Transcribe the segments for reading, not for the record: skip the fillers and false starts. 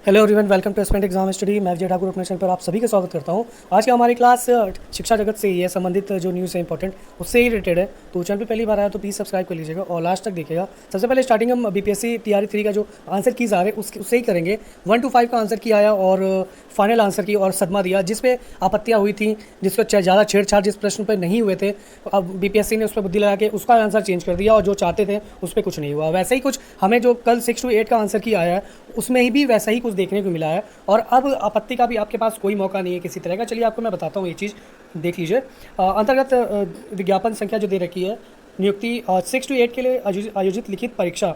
Hello everyone, welcome to aspirant exam study. मैं विजय ठाकुर अपने channel पर आप सभी का स्वागत करता हूं। आज की हमारी क्लास शिक्षा जगत से ही है, संबंधित जो न्यूज़ है इंपॉर्टेंट उससे ही रिलेटेड है। तो चैनल पे पहली बार आया तो प्लीज़ सब्सक्राइब कर लीजिएगा और लास्ट तक देखिएगा। सबसे पहले स्टार्टिंग हम बीपीएससी टीआरई 3 का जो आंसर कीज आ रहे हैं उससे ही करेंगे। 1 to 5 का आंसर की आया और फाइनल आंसर की और सदमा दिया, जिस पे आपत्तियाँ हुई थी, जिसको ज़्यादा छेड़छाड़ जिस प्रश्न पर नहीं हुए थे, अब बीपीएससी ने उस पर बुद्धि लगा के उसका आंसर चेंज कर दिया और जो चाहते थे उस पर कुछ नहीं हुआ। वैसे ही कुछ हमें जो कल 6 to 8 का आंसर की आया है उसमें ही भी वैसा ही कुछ देखने को मिला है और अब आपत्ति का भी आपके पास कोई मौका नहीं है किसी तरह का। चलिए आपको मैं बताता हूँ, ये चीज़ देख लीजिए। अंतर्गत विज्ञापन संख्या जो दे रखी है, नियुक्ति 6 to 8 के लिए आयोजित लिखित परीक्षा,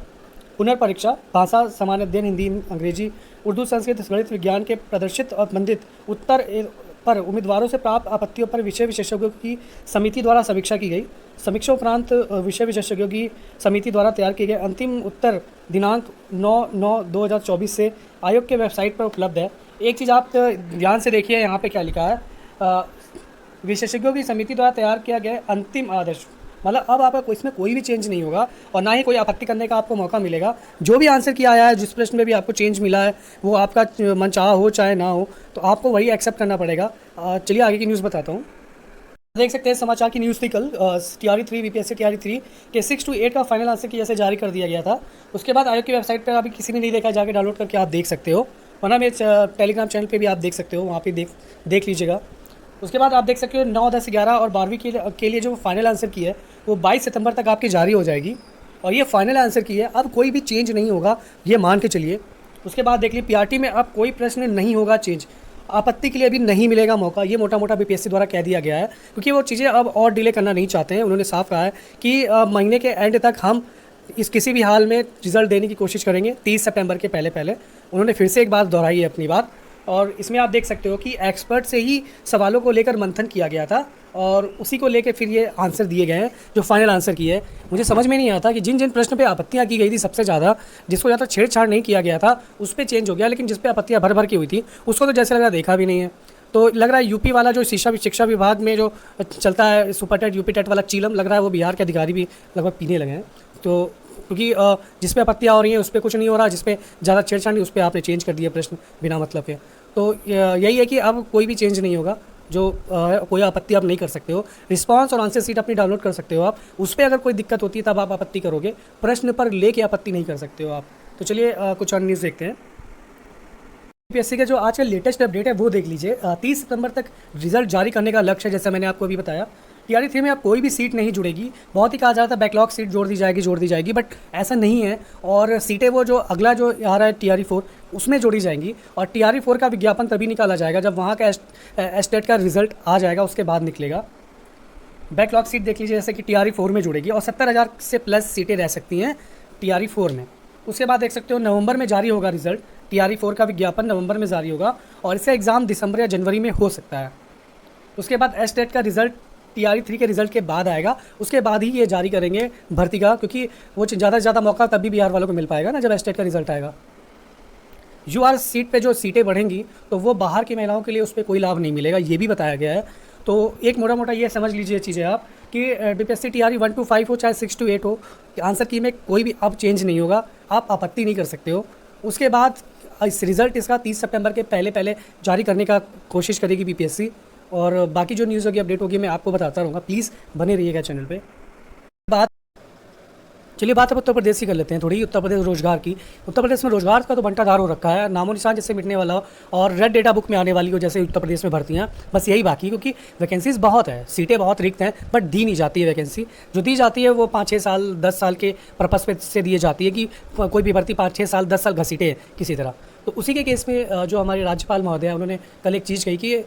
पुनर्परीक्षा, भाषा सामान्य अध्ययन, हिंदी, अंग्रेजी, उर्दू, संस्कृत, गणित, विज्ञान के प्रदर्शित और संबंधित उत्तर पर उम्मीदवारों से प्राप्त आपत्तियों पर विषय विशेषज्ञों की समिति द्वारा समीक्षा की गई। समीक्षा उपरांत विषय विशेषज्ञों की समिति द्वारा तैयार किए गए अंतिम उत्तर दिनांक 9/9/2024 से आयोग के वेबसाइट पर उपलब्ध है। एक चीज़ आप ध्यान से देखिए, यहाँ पे क्या लिखा है, विशेषज्ञों की समिति द्वारा तैयार किया गया अंतिम आदेश, मतलब अब आपका इसमें कोई भी चेंज नहीं होगा और ना ही कोई आपत्ति करने का आपको मौका मिलेगा। जो भी आंसर किया आया है, जिस प्रश्न में भी आपको चेंज मिला है, वो आपका मनचाहा हो चाहे ना हो, तो आपको वही एक्सेप्ट करना पड़ेगा। चलिए आगे की न्यूज़ बताता हूँ। देख सकते हैं समाचार की न्यूज़ थी कल, टीआरई 3 बीपीएससी टीआरई 3 के 6 to 8 का फाइनल आंसर की जैसे जारी कर दिया गया था। उसके बाद आयोग की वेबसाइट पर अभी किसी ने नहीं देखा, जाके डाउनलोड करके आप देख सकते हो, वरना मेरे टेलीग्राम चैनल पे भी आप देख सकते हो, वहाँ पे देख लीजिएगा। उसके बाद आप देख सकते हो 9, 10, 11 और 12वीं के लिए जो फाइनल आंसर की है वो 22 सितंबर तक आपकी जारी हो जाएगी और ये फाइनल आंसर की है, अब कोई भी चेंज नहीं होगा, ये मान के चलिए। उसके बाद देख लीजिए पीआरटी में अब कोई प्रश्न नहीं होगा चेंज, आपत्ति के लिए अभी नहीं मिलेगा मौका, ये मोटा मोटा बीपीएससी द्वारा कह दिया गया है, क्योंकि वो चीज़ें अब और डिले करना नहीं चाहते हैं। उन्होंने साफ कहा है कि महीने के एंड तक हम इस किसी भी हाल में रिजल्ट देने की कोशिश करेंगे, 30 सितंबर के पहले पहले। उन्होंने फिर से एक बात दोहराई है अपनी बात, और इसमें आप देख सकते हो कि एक्सपर्ट से ही सवालों को लेकर मंथन किया गया था और उसी को लेकर फिर ये आंसर दिए गए हैं जो फाइनल आंसर की है। मुझे समझ में नहीं आता कि जिन जिन प्रश्न पे आपत्तियां की गई थी सबसे ज़्यादा, जिसको ज़्यादा छेड़छाड़ नहीं किया गया था उस पर चेंज हो गया, लेकिन जिस पे आपत्तियां भर भर की हुई थी उसको तो जैसे लग रहा देखा भी नहीं है। तो लग रहा है यूपी वाला जो शिक्षा विभाग में जो चलता है सुपर टेट यूपी टेट वाला चीलम, लग रहा है वो बिहार के अधिकारी भी लगभग पीने लगे हैं। तो क्योंकि जिस पे आपत्तियाँ हो रही हैं उस पर कुछ नहीं हो रहा, जिस पे ज़्यादा छेड़छाड़ नहीं उस पर आपने चेंज कर दिया प्रश्न बिना मतलब के। तो यही है कि अब कोई भी चेंज नहीं होगा, जो कोई आपत्ति आप नहीं कर सकते हो। रिस्पांस और आंसर सीट अपनी डाउनलोड कर सकते हो आप, उस पर अगर कोई दिक्कत होती है तब आप आपत्ति करोगे, प्रश्न पर लेके आपत्ति नहीं कर सकते हो आप। तो चलिए कुछ और न्यूज़ देखते हैं। यूपीएससी का जो आज का लेटेस्ट अपडेट है वो देख लीजिए। 30 सितंबर तक रिजल्ट जारी करने का लक्ष्य है, जैसा मैंने आपको अभी बताया। टीआरई 3 में अब कोई भी सीट नहीं जुड़ेगी, बहुत ही कहा जा रहा था बैकलॉग सीट जोड़ दी जाएगी, बट ऐसा नहीं है। और सीटें वो जो अगला जो आ रहा है टीआरई 4 उसमें जोड़ी जाएंगी और टीआरई 4 का विज्ञापन तभी निकाला जाएगा जब वहाँ का एस्टेट का रिजल्ट आ जाएगा, उसके बाद निकलेगा। बैकलॉग सीट देख लीजिए, जैसे कि टीआरई 4 में जुड़ेगी और 70,000 से प्लस सीटें रह सकती हैं टीआरई 4 में। उसके बाद देख सकते हो नवंबर में जारी होगा रिजल्ट, टीआरई 4 का विज्ञापन नवंबर में जारी होगा और इससे एग्ज़ाम दिसंबर या जनवरी में हो सकता है। उसके बाद एस्टेट का रिजल्ट टीआरई 3 के रिजल्ट के बाद आएगा, उसके बाद ही ये जारी करेंगे भर्ती का, क्योंकि वो ज़्यादा से ज़्यादा मौका तभी बिहार वालों को मिल पाएगा ना जब एस्टेट का रिजल्ट आएगा। यूआर सीट पे जो सीटें बढ़ेंगी तो वो बाहर की महिलाओं के लिए उस पर कोई लाभ नहीं मिलेगा, ये भी बताया गया है। तो एक मोटा मोटा ये समझ लीजिए चीज़ें आप कि बीपीएससी टीआरई 1 to 5 हो चाहे 6 to 8 हो, आंसर की में कोई भी अब चेंज नहीं होगा, आप आपत्ति नहीं कर सकते हो। उसके बाद इस रिज़ल्ट इसका 30 सितंबर के पहले पहले जारी करने का कोशिश करेगी बीपीएससी, और बाकी जो न्यूज़ होगी अपडेट होगी मैं आपको बताता रहूँगा, प्लीज़ बने रहिएगा चैनल पे। चलिए बात अब उत्तर प्रदेश की कर लेते हैं थोड़ी। उत्तर प्रदेश रोजगार की, उत्तर प्रदेश में रोजगार का तो बंटाधार हो रखा है, नामो निशान जैसे मिटने वाला हो और रेड डेटा बुक में आने वाली हो जैसे उत्तर प्रदेश में भर्तियाँ, बस यही बाकी, क्योंकि वैकेंसीज बहुत है, सीटें बहुत रिक्त हैं, बट दी नहीं जाती है वैकेंसी। जो दी जाती है वो 5-6 साल 10 साल के पर्पस पे से दी जाती है कि कोई भी भर्ती 5-6 साल 10 साल घसीटे किसी तरह। तो उसी के केस में जो हमारे राज्यपाल महोदय उन्होंने कल एक चीज़ कही कि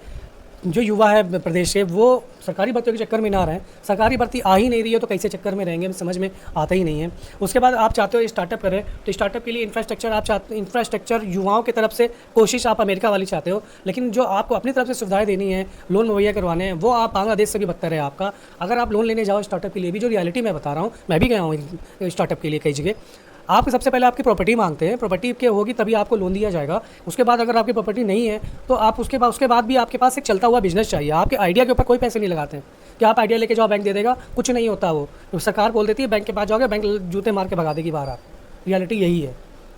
जो युवा है प्रदेश के वो सरकारी भर्तियों के चक्कर में ना रहें, सरकारी भर्ती आ ही नहीं रही है तो कैसे चक्कर में रहेंगे, समझ में आता ही नहीं है। उसके बाद आप चाहते हो स्टार्टअप करें तो स्टार्टअप के लिए इंफ्रास्ट्रक्चर आप चाहते, इंफ्रास्ट्रक्चर युवाओं की तरफ से कोशिश आप अमेरिका वाली चाहते हो, लेकिन जो आपको अपनी तरफ से सुविधाएं देनी है, लोन मुहैया करवाने हैं, वो आप बांग्लादेश से भी बदतर है आपका। अगर आप लोन लेने जाओ स्टार्टअप के लिए भी, जो रियलिटी मैं बता रहा हूँ, मैं भी गया हूँ स्टार्टअप के लिए कई जगह, आप सबसे पहले आपकी प्रॉपर्टी मांगते हैं, प्रॉपर्टी के होगी तभी आपको लोन दिया जाएगा। उसके बाद अगर आपकी प्रॉपर्टी नहीं है तो आप उसके बाद भी आपके पास एक चलता हुआ बिजनेस चाहिए। आपके आइडिया के ऊपर कोई पैसे नहीं लगाते हैं कि आप आइडिया लेके जाओ बैंक दे देगा, कुछ नहीं होता वो। तो सरकार बोल देती है बैंक के पास जाओगे बैंक जूते मार के भगा देगी बाहर। आप रियलिटी यही है।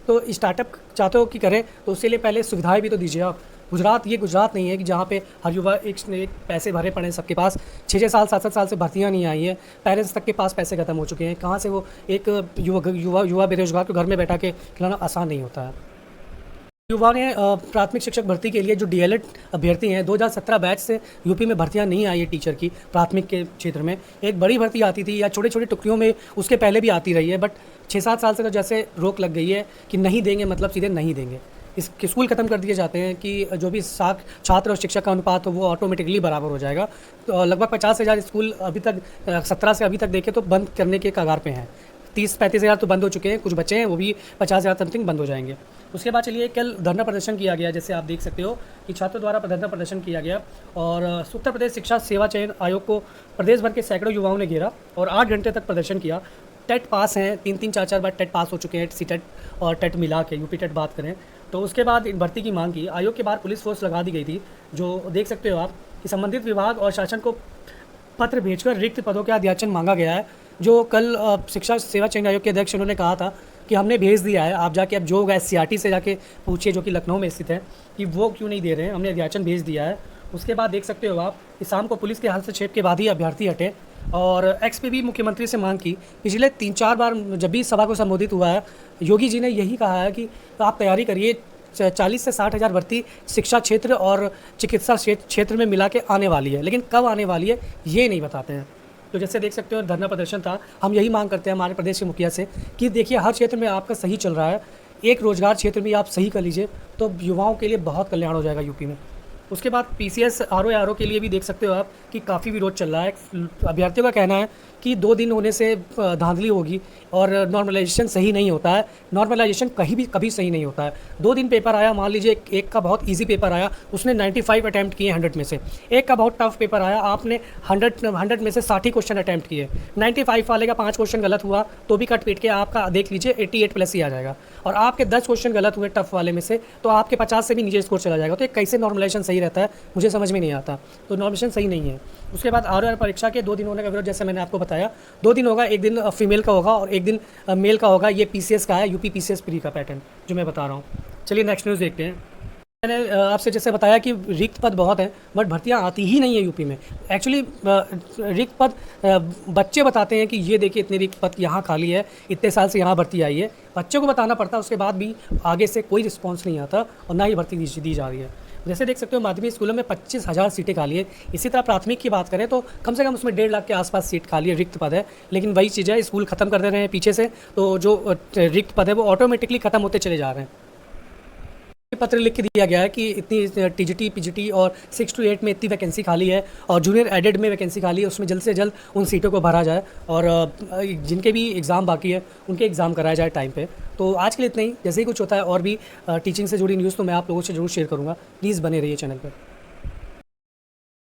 तो स्टार्टअप चाहते हो कि करें तो उसके लिए पहले सुविधाएं भी तो दीजिए आप। गुजरात नहीं है कि जहाँ पे हर युवा एक पैसे भरे पड़े हैं सबके पास, 6-6 साल 7-7 साल से भर्तियाँ नहीं आई हैं, पेरेंट्स तक के पास पैसे खत्म हो चुके हैं, कहाँ से वो एक युवा बेरोजगार को घर में बैठा के खिलाना आसान नहीं होता है। युवाओं ने प्राथमिक शिक्षक भर्ती के लिए जो डीएलएड अभ्यर्थी हैं 2017 बैच से यूपी में भर्तियां नहीं आई है टीचर की प्राथमिक के क्षेत्र में। एक बड़ी भर्ती आती थी या छोटे छोटे टुकड़ियों में उसके पहले भी आती रही है, बट 6-7 साल से तो जैसे रोक लग गई है कि नहीं देंगे, मतलब सीधे नहीं देंगे। इस स्कूल ख़त्म कर दिए जाते हैं कि जो भी छात्र और शिक्षक का अनुपात हो वो ऑटोमेटिकली बराबर हो जाएगा। तो लगभग 50,000 स्कूल अभी तक 17 से अभी तक देखें तो बंद करने के कगार पे हैं। 30-35 हज़ार तो बंद हो चुके हैं, कुछ बचे हैं वो भी 50,000 समथिंग बंद हो जाएंगे। उसके बाद चलिए कल धरना प्रदर्शन किया गया, जैसे आप देख सकते हो कि छात्रों द्वारा धरना प्रदर्शन किया गया और उत्तर प्रदेश शिक्षा सेवा चयन आयोग को प्रदेश भर के सैकड़ों युवाओं ने घेरा और 8 घंटे तक प्रदर्शन किया। टेट पास हैं, 3-3 4-4 बार टेट पास हो चुके हैं, सी-टेट और टेट मिला के यूपी टेट बात करें तो उसके बाद भर्ती की मांग की। आयोग के बाहर पुलिस फोर्स लगा दी गई थी, जो देख सकते हो आप कि संबंधित विभाग और शासन को पत्र भेजकर रिक्त पदों के अध्याचन मांगा गया है। जो कल शिक्षा सेवा चयन आयोग के अध्यक्ष उन्होंने कहा था कि हमने भेज दिया है, आप जाके अब जो होगा एससीईआरटी से जाके पूछिए, जो कि लखनऊ में स्थित है, कि वो क्यों नहीं दे रहे हैं, हमने अध्याचन भेज दिया है। उसके बाद देख सकते हो आप कि शाम को पुलिस के हस्तक्षेप के बाद ही अभ्यर्थी हटे और एक्स पे भी मुख्यमंत्री से मांग की। पिछले 3-4 बार जब भी सभा को संबोधित हुआ है, योगी जी ने यही कहा है कि आप तैयारी करिए, 40 से 60 हज़ार भर्ती शिक्षा क्षेत्र और चिकित्सा क्षेत्र में मिला के आने वाली है, लेकिन कब आने वाली है ये नहीं बताते हैं। तो जैसे देख सकते हो धरना प्रदर्शन था। हम यही मांग करते हैं हमारे प्रदेश के मुखिया से कि देखिए हर क्षेत्र में आपका सही चल रहा है, एक रोजगार क्षेत्र में आप सही कर लीजिए तो युवाओं के लिए बहुत कल्याण हो जाएगा यूपी में। उसके बाद पीसीएस आरओ के लिए भी देख सकते हो आप कि काफ़ी विरोध चल रहा है। अभ्यर्थियों का कहना है कि 2 दिन होने से धांधली होगी और नॉर्मलाइजेशन सही नहीं होता है। नॉर्मलाइजेशन कभी सही नहीं होता है। 2 दिन पेपर आया, मान लीजिए एक का बहुत इजी पेपर आया, उसने 95 अटैम्प्ट किए 100 में से। एक का बहुत टफ पेपर आया, आपने 100 में से 60 ही क्वेश्चन अटैम्प्ट किए। 95 वाले का 5 क्वेश्चन गलत हुआ तो भी कट पीट के आपका देख लीजिए 88 प्लस ही आ जाएगा। और आपके 10 क्वेश्चन गलत हुए टफ वाले में से तो आपके 50 से भी नीचे स्कोर चला जाएगा। तो कैसे नॉर्मलाइजेशन सही रहता है मुझे समझ में नहीं आता। तो नॉर्मलाइजेशन सही नहीं है। उसके बाद आर परीक्षा के 2 दिन होने का विरोध, जैसे मैंने आपको बताया 2 दिन होगा, एक दिन फीमेल का होगा और एक दिन मेल का होगा। ये पीसीएस का है, यूपी पीसीएस प्री का पैटर्न जो मैं बता रहा हूँ। चलिए नेक्स्ट न्यूज़ देखते हैं। मैंने आपसे जैसे बताया कि रिक्त पद बहुत हैं बट भर्तियां आती ही नहीं है यूपी में। एक्चुअली रिक्त पद बच्चे बताते हैं कि ये देखिए इतने रिक्त पद यहाँ खाली है, इतने साल से यहाँ भर्ती आई है। बच्चों को बताना पड़ता है, उसके बाद भी आगे से कोई रिस्पॉन्स नहीं आता और ना ही भर्ती दी जा रही है। जैसे देख सकते हो माध्यमिक स्कूलों में 25,000 सीटें खाली है। इसी तरह प्राथमिक की बात करें तो कम से कम उसमें 1.5 लाख के आसपास सीट खाली है, रिक्त पद है। लेकिन वही चीज़ है, स्कूल ख़त्म कर दे रहे हैं पीछे से, तो जो रिक्त पद है वो ऑटोमेटिकली ख़त्म होते चले जा रहे हैं। पत्र लिख के दिया गया है कि इतनी टीजीटी पीजीटी और 6 to 8 में इतनी वैकेंसी खाली है और जूनियर एडेड में वैकेंसी खाली है, उसमें जल्द से जल्द उन सीटों को भरा जाए और जिनके भी एग्ज़ाम बाकी है उनके एग्ज़ाम कराया जाए टाइम पे। तो आज के लिए इतना ही। जैसे ही कुछ होता है और भी टीचिंग से जुड़ी न्यूज़ तो मैं आप लोगों से जरूर शेयर करूँगा। प्लीज़ बने रहिए चैनल पर।